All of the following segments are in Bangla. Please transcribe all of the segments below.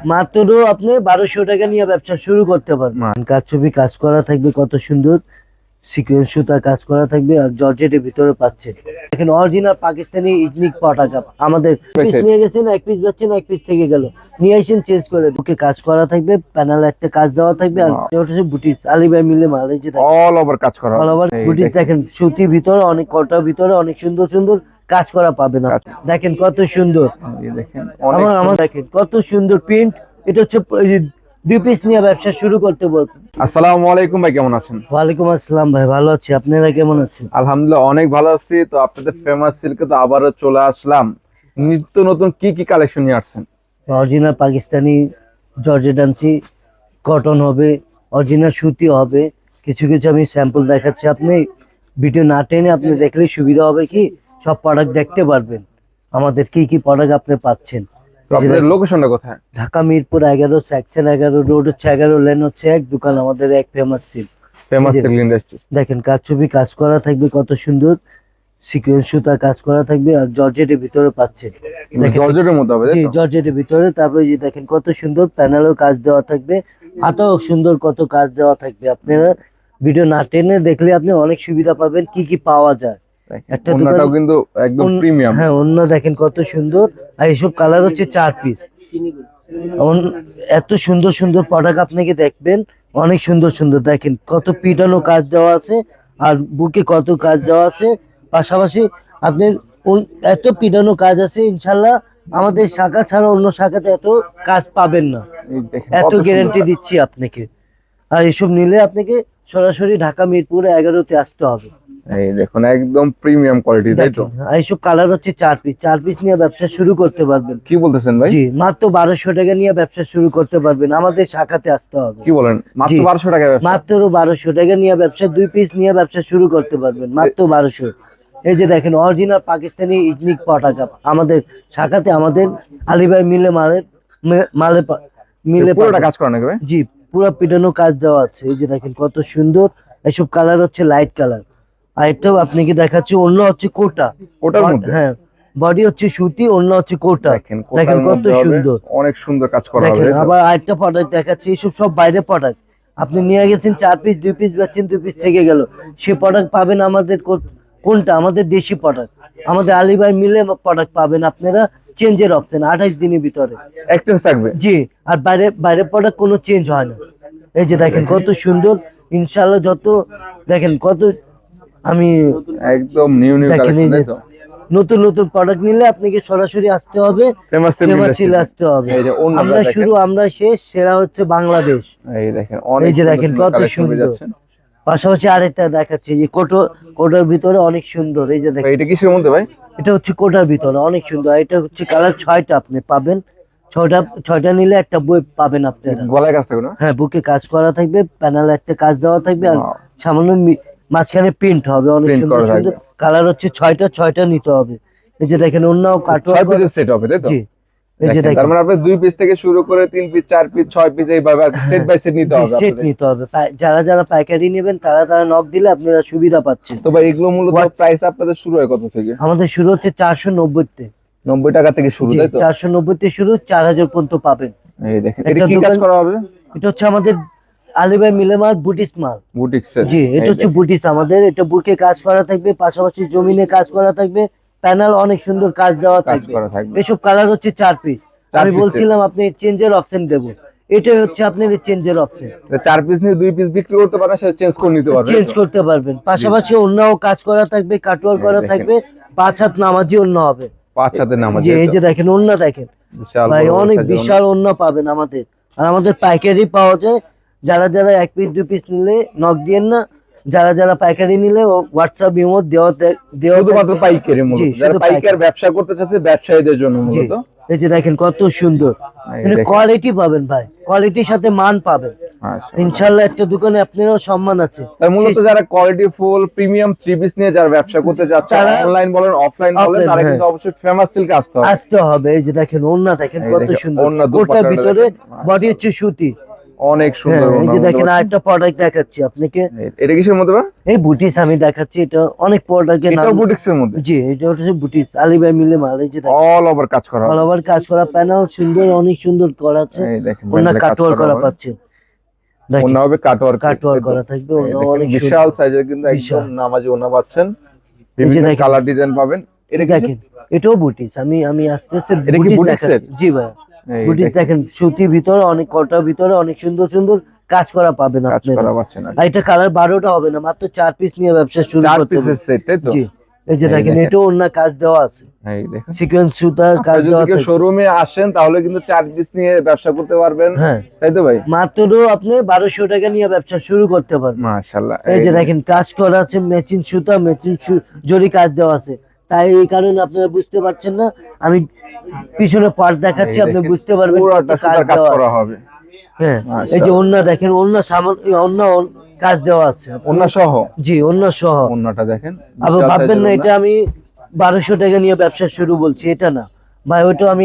মাত্র আপনি 1200 টাকা নিয়ে ব্যবসা শুরু করতে পারবেন। কাজ ছবি কাজ করা থাকবে, কত সুন্দর সিকোয়েন্স সুতা কাজ করা থাকবে, আর জর্জেটের ভিতরে পাচ্ছেন। দেখেন অরিজিনাল পাকিস্তানি ইথনিক পটাকা আমাদের পিস নিয়ে গেছেন, এক পিস পাচ্ছেন, এক পিস থেকে গেল, নিয়ে আসেন চেঞ্জ করে বুকে কাজ করা থাকবে, প্যানেল একটা কাজ দেওয়া থাকবে। আর এটা হচ্ছে বুটিস, আলিবাই মিলে মাল, এই যে অল ওভার কাজ করা অল ওভার বুটিস। দেখেন সুতির ভিতরে অনেক কটার ভিতরে অনেক সুন্দর সুন্দর কাজ করা পাবেন। দেখেন কত সুন্দর, দেখেন আমার দেখেন কত সুন্দর প্রিন্ট। এটা হচ্ছে দুই পিস নিয়ে ব্যবসা শুরু করতে বলবেন। আসসালামু আলাইকুম ভাই, কেমন আছেন? ওয়ালাইকুম আসসালাম ভাই, ভালো আছি, আপনারা কেমন আছেন? আলহামদুলিল্লাহ অনেক ভালো আছি। তো আপনাদের ফেমাস সিল্কে তো আবারও চলে আসলাম। নিত্য নতুন কি কি কালেকশন নিয়ে আসছেন? অরিজিনাল পাকিস্তানি জর্জেট আনছি, কটন হবে, অরিজিনাল সুতি হবে। কিছু কিছু আমি স্যাম্পল দেখাচ্ছি, আপনি ভিডিও না টেনে আপনি দেখলে সুবিধা হবে, কি সব প্রোডাক্ট দেখতে পারবেন আমাদের কি কি প্রোডাক্ট আপনি পাচ্ছেন। আপনাদের লোকেশনটা কোথায়? ঢাকা মিরপুর 11, সেকশন 11, রোড হচ্ছে 11, লেন হচ্ছে 1, দোকান আমাদের এক famous silk. Famous silk industries. দেখেন কাজ ছবি কাজ করা থাকবে, কত সুন্দর সিকোয়েন্স সুতা কাজ করা থাকবে, আর জর্জেটের ভিতরে পাচ্ছেন। জর্জেটের মধ্যে হবে, জি জর্জেটের ভিতরে। তারপরে যে দেখেন কত সুন্দর প্যানেলও কাজ দেওয়া থাকবে, হাতেও সুন্দর কত কাজ দেওয়া থাকবে। আপনারা ভিডিও না টেনে দেখলে আপনি অনেক সুবিধা পাবেন কি কি পাওয়া যায়। একটা ওন্নাটাও কিন্তু একদম প্রিমিয়াম। হ্যাঁ, অন্য দেখেন কত সুন্দর। আর এইসব কালার হচ্ছে 4 পিস। এত সুন্দর সুন্দর প্রোডাক্ট আপনাকে দেখবেন, অনেক সুন্দর সুন্দর। দেখেন কত পিটানো কাজ দেওয়া আছে, আর বুকে কত কাজ দেওয়া আছে। পাশাপাশি আপনার এত পিটানো কাজ আছে, ইনশাল্লাহ আমাদের শাখা ছাড়া অন্য শাখাতে এত কাজ পাবেন না, এত গ্যারান্টি দিচ্ছি আপনাকে। আর এসব নিলে আপনাকে সরাসরি ঢাকা মিরপুর 11-তে আসতে হবে। এই দেখুন একদম প্রিমিয়াম কোয়ালিটি, তাই তো? এইসব কালার হচ্ছে 4 পিস, 4 পিস নিয়ে ব্যবসা শুরু করতে পারবেন। কি বলতেছেন ভাই? জি, মাত্র 1200 টাকা নিয়ে ব্যবসা শুরু করতে পারবেন, আমাদের শাখাতে আসতে হবে। কি বলেন, মাত্র 1200 টাকা? মাত্র 1200 টাকা নিয়ে ব্যবসা, 2 পিস নিয়ে ব্যবসা শুরু করতে পারবেন, মাত্র 1200। এই যে দেখেন অরিজিনাল পাকিস্তানি ইথনিক পটাকা আমাদের শাখাতে, আমাদের আলিবাই মিলে মিলে পুরোটা কাজ করা নাকি ভাই? জি, পুরো পিটানো কাজ দেওয়া আছে। এই যে দেখেন কত সুন্দর, এসব কালার হচ্ছে লাইট কালার। আর এটাও আপনাকে দেখাচ্ছি, অন্য হচ্ছে কোটার মধ্যে। হ্যাঁ, বডি হচ্ছে সুতি, অন্য হচ্ছে কোটা। দেখেন কত সুন্দর, অনেক সুন্দর কাজ করা হবে। দেখেন আবার আরেকটা প্রোডাক্ট দেখাচ্ছি, এসব সব বাইরের প্রোডাক্ট। আপনি নিয়ে গেছেন 4 পিস, 2 পিস বেচছেন, 2 পিস থেকে গেল, সে প্রোডাক্ট পাবেন আমাদের কোনটা, আমাদের দেশি প্রোডাক্ট, আমাদের আলিবাই মিলে প্রোডাক্ট পাবেন আপনারা। চেঞ্জের অপশন 28 দিনের ভিতরে এক্সচেঞ্জ থাকবে। জি, আর বাইরের প্রোডাক্ট কোনো চেঞ্জ হয় না। এই যে দেখেন কত সুন্দর, ইনশাআল্লাহ যত দেখেন কত আমি একদম নিউ কালেকশন, তাই তো? নতুন নতুন প্রোডাক্ট নিলে আপনাকে সরাসরি আসতে হবে, ফেমাস সিল আসতে হবে। এই যে আমরা শুরু, আমরা শেষ, সেরা হচ্ছে বাংলাদেশ। এই দেখেন অনেক, এই যে দেখেন কত সুন্দর। পাশাপাশি আরেকটা দেখাচ্ছি, যে কোটার ভিতরে অনেক সুন্দর। এই যে দেখেন এটা কিসের মধ্যে ভাই? এটা হচ্ছে কোটার ভিতরে অনেক সুন্দর। এটা হচ্ছে কালার 6টা আপনি পাবেন, 6টা নিলে একটা বই পাবেন আপনারা। গলায় কাজ থাকবে না? হ্যাঁ, বুকে কাজ করা থাকবে, প্যানেলে একটা কাজ দেওয়া থাকবে, আর সামান্য মাঝখানে প্রিন্ট হবে, অনেক সুন্দর সুন্দর কালার হচ্ছে 6টা নিতে হবে। এই যে দেখেন অন্যও কাটওয়ার্ক 6 পিসের সেট হবে, তাই তো? জি, এই যে দেখেন তার মানে আপনি 2 পিস থেকে শুরু করে 3 পিস, 4 পিস, 6 পিস এইভাবে সেট বাই সেট নিতে হবে। সেট নিতে হবে। যারা যারা পাইকারি নেবেন তারা নক দিলে আপনারা সুবিধা পাচ্ছেন। তো ভাই এগুলো মূলত প্রাইস আপনাদের শুরু হয় কত থেকে? আমাদের শুরু হচ্ছে 490 90 টাকা থেকে শুরু, তাই তো? 490 শুরু, 4000 পর্যন্ত পাবেন। এই দেখেন এটা কি কাজ করা হবে? এটা হচ্ছে আমাদের আলিবাই মিলেমাল বুটিস মাল, বুটিক্স। জি, এটা হচ্ছে বুটিস আমাদের। এটা বুকে কাজ করা থাকবে, পাশাপাশি জমিনে কাজ করা থাকবে, প্যানেল অনেক সুন্দর কাজ দেওয়া থাকবে। এসব কালার হচ্ছে 4 পিস। আমি বলছিলাম আপনি চেঞ্জের অপশন দেব, এটাই হচ্ছে আপনার চেঞ্জের অপশন। 4 পিস নিয়ে 2 পিস বিক্রি করতে পারেন, সেটা চেঞ্জ করে নিতে পারবেন, চেঞ্জ করতে পারবেন। পাশাপাশি অন্যও কাজ করা থাকবে, কাটওয়ার্ক করা থাকবে, 5 হাত নামাজি অন্য হবে, 5 হাতের নামাজি। জি, এই যে দেখেন অন্য দেখেন ভাই, অনেক বিশাল অন্য পাবেন আমাদের। আর আমাদের পাইকারি পাওয়া যায়। যারা যারা 1 পিস 2 পিস নিলে নক দিয়েন না, যারা যারা পাইকারি নিলে হোয়াটসঅ্যাপ ইমো দেওয়া শুধুমাত্র পাইকারি, মূলত যারা পাইকার ব্যবসা করতে চাচ্ছে ব্যবসায়ীদের জন্য মূলত। এই যে দেখেন কত সুন্দর, মানে কোয়ালিটি পাবেন ভাই, কোয়ালিটির সাথে মান পাবেন ইনশাআল্লাহ। একটা দোকানে আপনারও সম্মান আছে। তাই মূলত যারা কোয়ালিটি ফুল প্রিমিয়াম 3 পিস নিয়ে যারা ব্যবসা করতে যাচ্ছে, অনলাইন বলেন অফলাইন বলেন, তারা কিন্তু অবশ্যই ফেমাস সিল্কে আসতে হবে। এই যে দেখেন ওন্না দেখেন কত সুন্দর, কোটার ভিতরে বডি হচ্ছে সুতি, অনেক সুন্দর হ্যাঁ, এই যে ওড়না দেখেন আরেকটা প্রোডাক্ট দেখাচ্ছি আপনাকে। এটা কিসের মধ্যে বা? এই বুটিস আমি দেখাচ্ছি, এটা অনেক প্রোডাক্টের নাম। এটাও বুটিক্সের মধ্যে? জি, এটা হচ্ছে বুটিস, আলিবাই মিলে মাল। এই যে দেখেন অল ওভার কাজ করা অল হবে। ওভার কাজ করা, প্যানেল সুন্দর, অনেক সুন্দর করা আছে। এই দেখেন ওনা প্যানেলে কাজ কাটওয়ার করা হবে। পাচ্ছেন, দেখেন ওড়না হবে কাটওয়ার্ক, কাটওয়ার করা থাকবে। এই ওনা দেখেন অনেক বিশাল সুন্দর, সাইজের, কিন্তু একদম বিশাল। নামাজি ওড়না পাচ্ছেন, এই যে বিভিন্ন দেখেন, কালার ডিজাইন পাবেন। এটা কি? দেখেন এটাও বুটিস। আমি আস্তে আস্তে এটা কি বুটিস বুটিক্সের? দেখাচ্ছি। জি ভাই, এই বুটিস দেখেন সুতির ভিতরে, অনেক কটার ভিতরে অনেক সুন্দর সুন্দর কাজ করা পাবেন কাজ আপনারা। করা পাচ্ছেন আর আর এটা কালার 12টা হবে না, মাত্র 4 পিস নিয়ে ব্যবসা শুরু 4 করতে হবে। পিসের সেট, তাই তো? জি, এই যে এই দেখেন দেখেন। এটাও অন্য কাজ দেওয়া আছে, এই দেখেন, সিকোয়েন্স সুতার কাজ আপনারা যদি দেওয়া কেউ থাকে। শোরুমে আসেন তাহলে কিন্তু 4 পিস নিয়ে ব্যবসা করতে পারবেন, হ্যাঁ, তাই তো ভাই? মাত্র আপনি 1200 টাকা নিয়ে ব্যবসা শুরু করতে পারবেন। মাশাআল্লাহ। এই যে দেখেন কাজ করা আছে, ম্যাচিং সুতা, ম্যাচিং জরি কাজ দেওয়া আছে। তাই এই কারণে আপনারা বুঝতে পারছেন না, আমি পিছনে পার্ট দেখাচ্ছি, আপনি বুঝতে পারবেন পুরোটা কত সুতার কাজ দেওয়া করা আছে। হবে। হ্যাঁ, এই যে মাশাআল্লাহ। ওন্না দেখেন, ওন্না ওন্না কাজ দেওয়া আছে। ওড়না সহ? জি, ওন্না সহ। ওড়নাটা দেখেন, আবার বিশাল ভাববেন সাইজের না ওড়না। এটা আমি 1200 টাকা নিয়ে ব্যবসা শুরু বলছি, এটা না ভাই। ওইটা আমি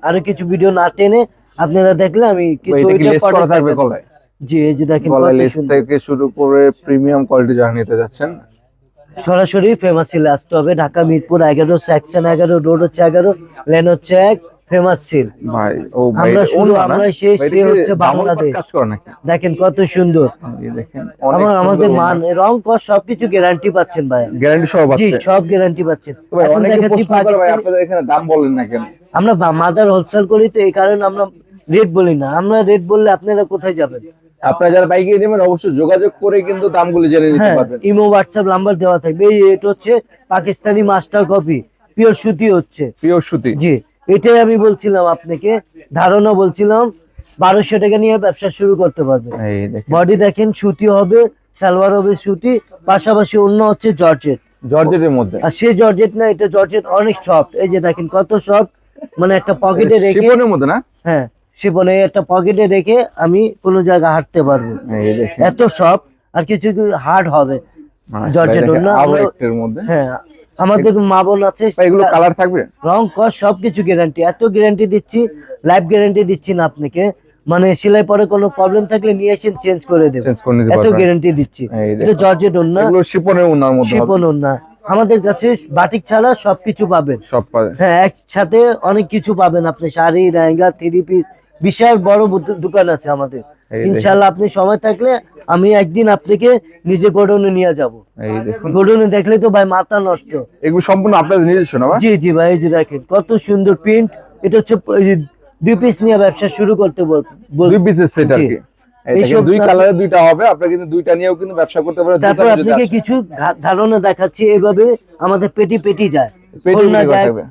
আরো কিছু ভিডিও না টেনে আপনারা দেখলে আমি কিছু এটা কি ওইটা লেস করা product থাকবে দেখাবো। গলায়? জি, এই যে দেখেন গলায় কত লেস সুন্দর। থেকে শুরু করে প্রিমিয়াম কোয়ালিটি যারা নিতে যাচ্ছেন, সরাসরি ফেমাস সিল আসতে হবে। ঢাকা মিরপুর 11, সেকশন 11, রোড হচ্ছে 11, লেন হচ্ছে 1, ফেমাস সিল। ভাই ও ভাই আমরা এটা শুধু ওড়না না? আমরা সে ভাই এটা সে কি হচ্ছে ডাবল পাট বাংলাদেশ। কাজ করা নাকি? দেখেন কত সুন্দর। এই দেখেন অনেক আমাদের সুন্দর মান, রং, কস সবকিছু গ্যারান্টি পাচ্ছেন ভাই। গ্যারান্টি সহ জি, পাচ্ছে। সব গ্যারান্টি পাচ্ছেন। তো ভাই এখন অনেকে দেখাচ্ছি প্রশ্ন করে ভাই পাকিস্তানি। আপনাদের এখানে দাম বলেন না কেন? আমরা মাদার হোলসেল করি, তো এই কারণে আমরা রেট বলি না। আমরা রেট বললে আপনারা কোথায় যাবেন? আপনারা যারা পাইকারি নেবেন অবশ্যই যোগাযোগ করে কিন্তু দামগুলো জেনে নিতে হ্যাঁ, পারবেন। ইমো হোয়াটসঅ্যাপ নাম্বার দেওয়া থাকবে। এই এটা হচ্ছে পাকিস্তানি মাস্টার কপি, পিওর সুতি হচ্ছে। পিওর সুতি। জি, এটাই আমি বলছিলাম আপনাকে, ধারণা বলছিলাম 1200 টাকা নিয়ে ব্যবসা শুরু করতে পারবে। এই দেখেন বডি দেখেন সুতি হবে, সালোয়ার হবে সুতি, পাশাপাশি অন্য হচ্ছে জর্জেট। জর্জেটের মধ্যে। আর সে জর্জেট না, এটা জর্জেট অনেক সফট। এই যে দেখেন কত সফট, মানে একটা পকেটে রেখে। শিফনের মধ্যে না? হ্যাঁ, শিফনে একটা পকেটে রেখে আমি কোনো জায়গায় হাঁটতে পারবো, এই দেখেন এত সফট। আর কিছু হার্ড হবে জর্জেট দেখেন না। আরো একটার মধ্যে। হ্যাঁ, আমাদের মা বোন আছে, ভাই এগুলো কালার থাকবে? রং, কস সবকিছু গ্যারান্টি। এত গ্যারান্টি দিচ্ছি, লাইফ গ্যারান্টি দিচ্ছি না আপনাকে। মানে সেলাই পরে কোনো প্রবলেম থাকলে নিয়ে এসে চেঞ্জ করে দেব, চেঞ্জ করে নিতে এত পারবেন। গ্যারান্টি দিচ্ছি। এই এটা দেখুন। জর্জেট না, এগুলো শিফনের ওড়নার মধ্যে হবে। শিপন না। আমাদের কাছে বাটিক ছাড়া সবকিছু পাবেন। সব পাবে। হ্যাঁ, একসাথে অনেক কিছু পাবেন আপনি, শাড়ি, লেহেঙ্গা, 3 পিস, বিশাল বড় দোকান আছে আমাদের। এই দেখুন। ইনশাআল্লাহ আপনি সময় থাকলে আমি একদিন আপনাকে নিজে গোডাউনে নিয়ে যাব। এই দেখুন গোডাউনে দেখলে তো ভাই মাথা নষ্ট। এগুলো সম্পূর্ণ আপনাদের নিজস্ব না ভাই? জি জি ভাই, এই যে দেখেন কত সুন্দর প্রিন্ট। এটা হচ্ছে এই যে 2 পিস নিয়ে ব্যবসা শুরু করতে দুই পিসের সেট আর জি। কি। এই দেখেন এইসব দুই তারপর- কালারে দুইটা হবে, আপনারা কিন্তু দুইটা নিয়েও কিন্তু ব্যবসা করতে পারেন। তারপর দোকানে যদি আপনাকে আসেন। কিছু ধারণা দেখাচ্ছি। এইভাবে আমাদের পেটি পেটি যায়, পেটি খুলনা পেটি করা যায়, থাকবে।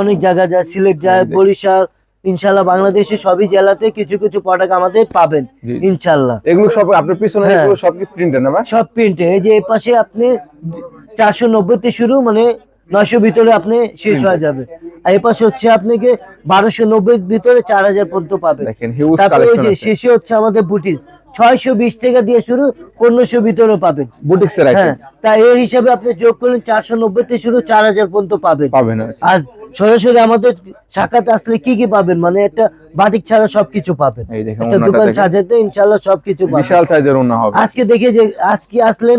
অনেক জায়গা যায়, সিলেট যায়, এই দেখেন। বরিশাল। ইনশাল্লাহ বাংলাদেশের সবই জেলাতে কিছু কিছু প্রোডাক্ট আমাদের পাবেন জি। ইনশাল্লাহ। এগুলো সব আপনার পিছনে হ্যাঁ। এগুলো সব কি প্রিন্টের না ভাই? সব প্রিন্টে। এই যে এই পাশে আপনি 490 তে শুরু, মানে 900 ভিতরে আপনি শেষ হয়ে যাবে। আর এই পাশে হচ্ছে আপনাকে 1290 ভিতরে 4000 পর্যন্ত পাবেন। দেখেন হিউজ তারপরে ওই কালেকশন যে আছে। শেষে হচ্ছে আমাদের বুটিস, 620 টাকা দিয়ে শুরু, 1500 ভিতরে পাবেন। বুটিক্সের হ্যাঁ, আইটেম তাই এই হিসাবে আপনি যোগ করলেন 490 তে শুরু, 4000 পর্যন্ত পাবেন। পাবেন আর কি। আর সরাসরি আমাদের শাখাতে আসলে কি কি পাবেন, মানে একটা বাটিক ছাড়া সবকিছু পাবেন। এই দেখেন একটা ওড়নাটা দোকান দেখেন। সাজাতে ইনশাআল্লাহ সবকিছু পাবেন। বিশাল সাইজের ওড়না হবে। আজকে আসলেন,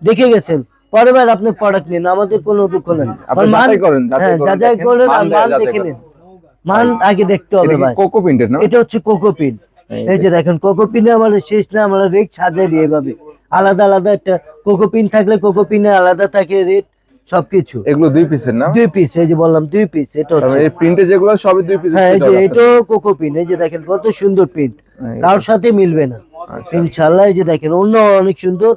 দেখে গেছেন, পরের বার আপনি প্রোডাক্ট নিন, আমাদের কোনো দুঃখ নেই। আপনি মান- যাচাই করেন, হ্যাঁ, যাচাই দেখেন, করেন, আর মান মান যাচাই দেখে করেন। নিন। মান আগে দেখতে হবে এটা কি ভাই। কোকো প্রিন্টের না? এটা হচ্ছে কোকোপিন। এই যে দেখেন কোকোপিনে আমার শেষ না, আমরা রেট সাজাই দিই এভাবে আলাদা আলাদা। একটা কোকোপিন থাকলে কোকোপিনে আলাদা থাকে রেট, সবকিছু। এগুলো দুই পিসের না? 2 পিস, এই যে বললাম 2 পিস। এটা হচ্ছে, এই প্রিন্টে যেগুলো সবই দুই পিসের হ্যাঁ, এই সেট যে হবে এটাও কোকোপিন। এই যে দেখেন কত সুন্দর প্রিন্ট, এই কারোর সাথে মিলবে না আচ্ছা। ইনশাআল্লাহ। এই যে দেখেন অন্য অনেক সুন্দর,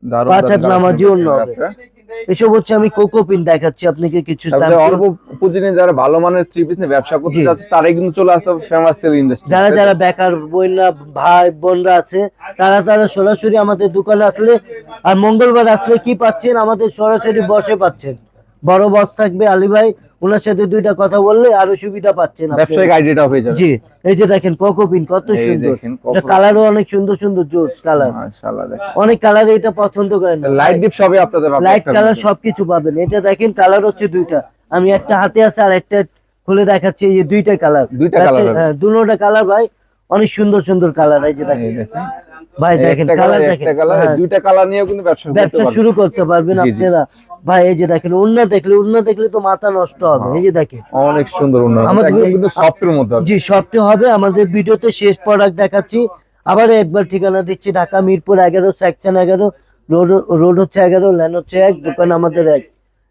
দারুণ 5 হাত দারুণ নামাজি কালেকশন অন্য পাচ্ছেন হবে। আপনারা। এসব হচ্ছে আমি কোকোপিন দেখাচ্ছি আপনাকে কিছু তারপরে sample। অল্প পুঁজি নিয়ে যারা ভালো মানের থ্রি পিস নিয়ে ব্যবসা করতে জি। যাচ্ছে তারাই কিন্তু চলে আসতে হবে ফেমাস সেল ইন্ডাস্ট্রি। যারা যারা বেকার বোনরা, ভাই বোনরা আছে, তারা সরাসরি আমাদের দোকানে আসলে, আর মঙ্গলবার আসলে কি পাচ্ছেন, আমাদের সরাসরি বসে পাচ্ছেন। বড় বস থাকবে আলী ভাই, ওনার সাথে 2টা কথা বললে আরো সুবিধা পাচ্ছেন আপনি। ব্যবসায়িক আইডিয়াটা হয়ে যাবে। জি, এই যে দেখেন কোকোপিন কত এই সুন্দর। দেখেন এটা কোকো। কালারও অনেক সুন্দর সুন্দর, জোস কালার। মাশাআল্লাহ দেখেন। অনেক কালার এটা পছন্দ করেন, লাইট ডিপ সবই আপনাদের পাবেন লাইট একটার কালার মধ্যে। সবকিছু পাবেন। এটা দেখেন কালার হচ্ছে 2টা, আমি একটা হাতে আছে আর একটা খুলে দেখাচ্ছি। এই যে 2টা কালার, দুইটা colour হবে। হ্যাঁ, দুটোটা কালার ভাই অনেক সুন্দর সুন্দর কালার, এই যে দেখেন এই দেখেন ভাই, দেখেন একটা কালার কালার দেখেন, একটা কালার হ্যাঁ, দুইটা কালার নিয়েও কিন্তু ব্যবসা করতে ব্যবসা পারবেন। শুরু করতে পারবেন জি, জি। আপনারা। ভাই এই যে দেখেন, ওড়না দেখলে তো মাথা নষ্ট হবে, এই যে দেখেন অনেক সুন্দর উন্নয়ন, আমাদের একদম কিন্তু সফটের মধ্যে আছে। জি সবটি হবে। আমাদের ভিডিওতে শেষ প্রোডাক্ট দেখাচ্ছি, আবার একবার ঠিকানা দিচ্ছি, ঢাকা মিরপুর 11 সেকশন 11, রোড হচ্ছে 11, ল্যান্ড হচ্ছে 1, দোকান আমাদের 1।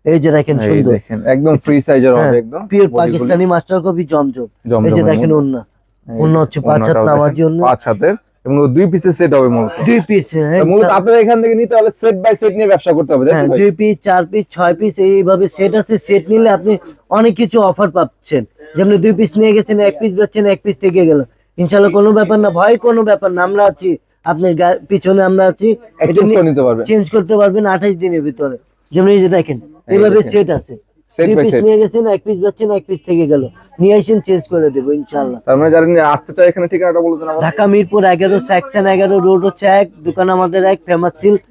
এই যে দেখেন এই সুন্দর, দেখেন একদম ফ্রি সাইজের হবে, হ্যাঁ, একদম পিওর বডিগুলি। পাকিস্তানি মাস্টার কপি জমজম। এই যে জমজমের দেখেন মধ্যে। ওড়না, এই ওড়না হচ্ছে 5 হাত ওড়নাটাও নামার দেখেন, জন্য, 5 হাতের এবং 2 পিসের সেট হবে মূলত। 2 পিস, হ্যাঁ মূলত আপনাদের এখান থেকে নিতে হলে সেট বাই সেট নিয়ে ব্যবসা করতে হবে, তাই তো হ্যাঁ, ভাই? 2 পিস 4 পিস 6 পিস এইভাবে সেট আছে। সেট নিলে আপনি অনেক কিছু অফার পাচ্ছেন, যেমন 2 পিস নিয়ে গেছেন, 1 পিস পাচ্ছেন, 1 পিস থেকে গেল, ইনশাল্লাহ কোনো ব্যাপার না, ভয় কোনো ব্যাপার না, আমরা আছি আপনার পিছনে, আমরা আছি। এক্সচেঞ্জ করে নিতে পারবেন। চেঞ্জ করতে পারবেন 28 দিনের ভিতরে। যেমন এই যে দেখেন এইভাবে দেখেন। সেট আছে, Set 2 by পিস set। নিয়ে গেছেন, 1 পিস পাচ্ছেন, 1 পিস থেকে গেল, নিয়ে আসেন, চেঞ্জ করে দেবো ইনশাল্লাহ। তার মানে যারা নিয়ে আসতে চায় এখানে ঠিকানাটা বলে দেন আমার। ঢাকা মিরপুর 11 সেকশন 11, রোড হচ্ছে 1, দোকান আমাদের 1, ফেমাস সিল্ক।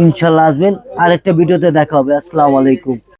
ইনশাল্লাহ আসবেন, আরেকটা ভিডিওতে দেখা হবে। আসসালামু আলাইকুম।